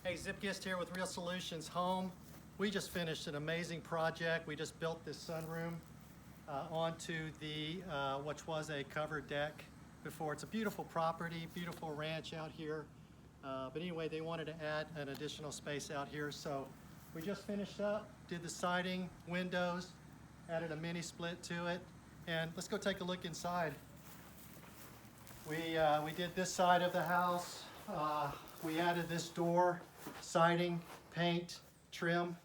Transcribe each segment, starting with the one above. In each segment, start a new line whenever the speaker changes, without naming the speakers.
Hey, Zipgist here with Real Solutions Home. We just finished an amazing project. We just built this sunroom onto the which was a covered deck before. It's a beautiful property, beautiful ranch out here. But anyway, they wanted to add an additional space out here, so we just finished up, did the siding, windows, added a mini split to it, and let's go take a look inside. We did this side of the house. We added this door, siding, paint, trim,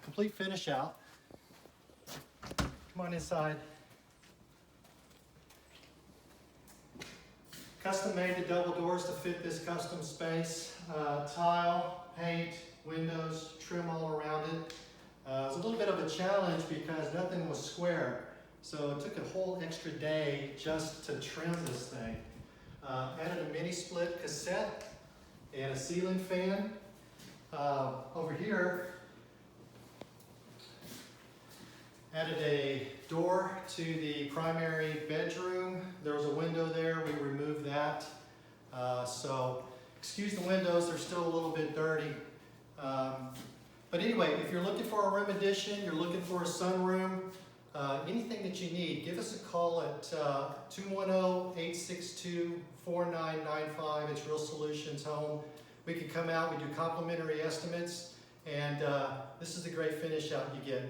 complete finish out. Come on inside. Custom made the double doors to fit this custom space. Tile, paint, windows, trim all around it. It was a little bit of a challenge because nothing was square. So it took a whole extra day just to trim this thing. Added a mini split cassette and a ceiling fan. Over here, added a door to the primary bedroom. There was a window there, we removed that. So excuse the windows, they're still a little bit dirty. But anyway, if you're looking for a room addition, you're looking for a sunroom, anything that you need, give us a call at 210-862-4995. It's Real Solutions Home. We can come out, we do complimentary estimates, and this is the great finish out you get.